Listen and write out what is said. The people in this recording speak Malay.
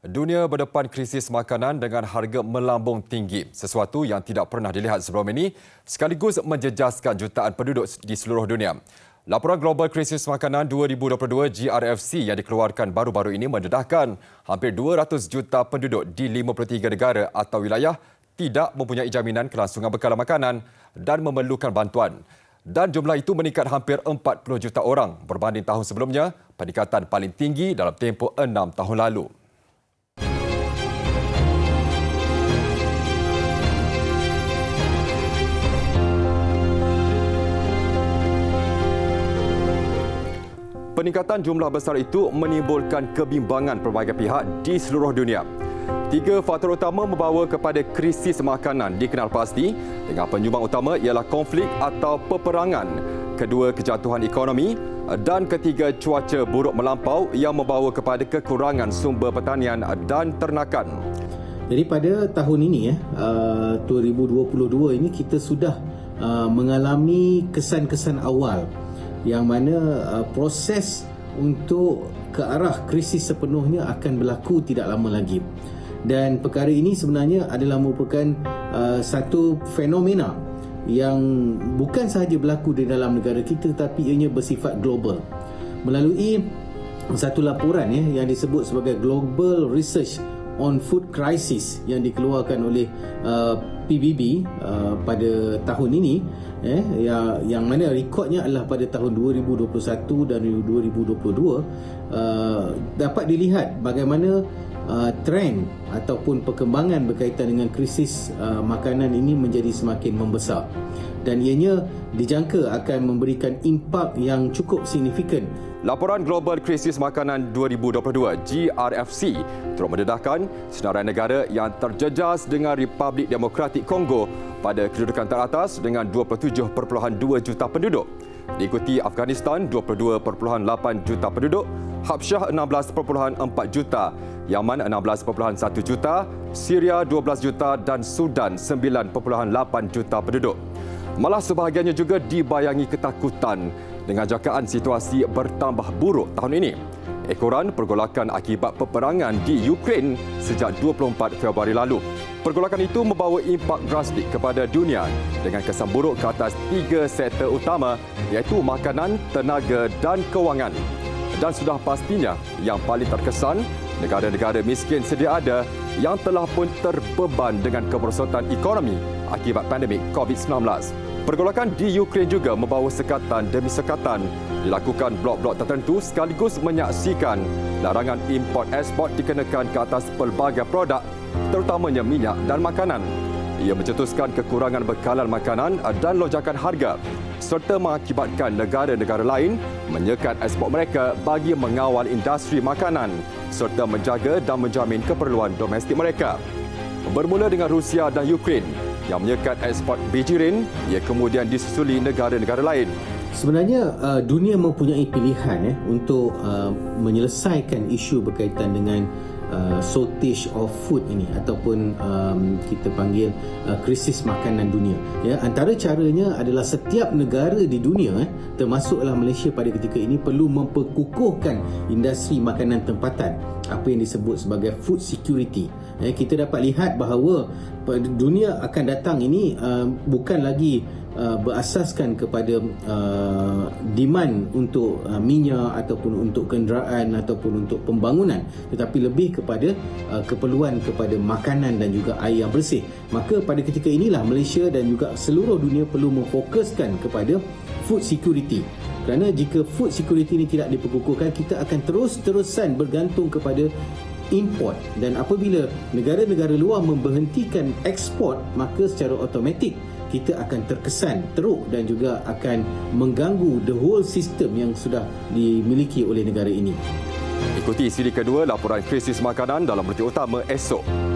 Dunia berdepan krisis makanan dengan harga melambung tinggi, sesuatu yang tidak pernah dilihat sebelum ini, sekaligus menjejaskan jutaan penduduk di seluruh dunia. Laporan Global Krisis Makanan 2022 GRFC yang dikeluarkan baru-baru ini mendedahkan hampir 200 juta penduduk di 53 negara atau wilayah tidak mempunyai jaminan kelangsungan bekalan makanan dan memerlukan bantuan. Dan jumlah itu meningkat hampir 40 juta orang berbanding tahun sebelumnya, peningkatan paling tinggi dalam tempoh 6 tahun lalu. Peningkatan jumlah besar itu menimbulkan kebimbangan pelbagai pihak di seluruh dunia. 3 faktor utama membawa kepada krisis makanan dikenal pasti, dengan penyumbang utama ialah konflik atau peperangan, kedua kejatuhan ekonomi dan ketiga cuaca buruk melampau yang membawa kepada kekurangan sumber pertanian dan ternakan. Jadi pada tahun ini 2022 ini kita sudah mengalami kesan-kesan awal yang mana proses untuk ke arah krisis sepenuhnya akan berlaku tidak lama lagi. Dan perkara ini sebenarnya adalah merupakan satu fenomena yang bukan sahaja berlaku di dalam negara kita tetapi ianya bersifat global. Melalui satu laporan yang disebut sebagai Global Research on Food Crisis yang dikeluarkan oleh PBB pada tahun ini, yang mana rekodnya adalah pada tahun 2021 dan 2022, dapat dilihat bagaimana trend ataupun perkembangan berkaitan dengan krisis makanan ini menjadi semakin membesar dan ianya dijangka akan memberikan impak yang cukup signifikan. Laporan Global Krisis Makanan 2022 GRFC turut mendedahkan senarai negara yang terjejas dengan Republik Demokratik Kongo pada kedudukan teratas dengan 27.2 juta penduduk. Diikuti Afghanistan 22.8 juta penduduk, Habsyah 16.4 juta, Yaman 16.1 juta, Syria 12 juta dan Sudan 9.8 juta penduduk. Malah sebahagiannya juga dibayangi ketakutan dengan jakaan situasi bertambah buruk tahun ini. Ekoran pergolakan akibat peperangan di Ukraine sejak 24 Februari lalu. Pergolakan itu membawa impak drastik kepada dunia dengan kesan buruk ke atas 3 sektor utama iaitu makanan, tenaga dan kewangan. Dan sudah pastinya yang paling terkesan negara-negara miskin sedia ada yang telah pun terbeban dengan kemerosotan ekonomi akibat pandemik COVID-19. Pergolakan di Ukraine juga membawa sekatan demi sekatan dilakukan blok-blok tertentu sekaligus menyaksikan larangan import ekspor dikenakan ke atas pelbagai produk, terutamanya minyak dan makanan. Ia mencetuskan kekurangan bekalan makanan dan lonjakan harga serta mengakibatkan negara-negara lain menyekat ekspor mereka bagi mengawal industri makanan serta menjaga dan menjamin keperluan domestik mereka. Bermula dengan Rusia dan Ukraine yang menyekat ekspor bijirin, ia kemudian disusuli negara-negara lain. Sebenarnya dunia mempunyai pilihan untuk menyelesaikan isu berkaitan dengan shortage of food ini ataupun kita panggil krisis makanan dunia. Antara caranya adalah setiap negara di dunia termasuklah Malaysia pada ketika ini perlu memperkukuhkan industri makanan tempatan, apa yang disebut sebagai food security. Kita dapat lihat bahawa dunia akan datang ini bukan lagi berasaskan kepada demand untuk minyak ataupun untuk kenderaan ataupun untuk pembangunan, tetapi lebih kepada keperluan kepada makanan dan juga air yang bersih. Maka pada ketika inilah Malaysia dan juga seluruh dunia perlu memfokuskan kepada food security. Kerana jika food security ini tidak diperkukuhkan, kita akan terus-terusan bergantung kepada import, dan apabila negara-negara luar memberhentikan ekspor, maka secara automatik kita akan terkesan teruk dan juga akan mengganggu the whole system yang sudah dimiliki oleh negara ini. Ikuti siri kedua laporan krisis makanan dalam berita utama esok.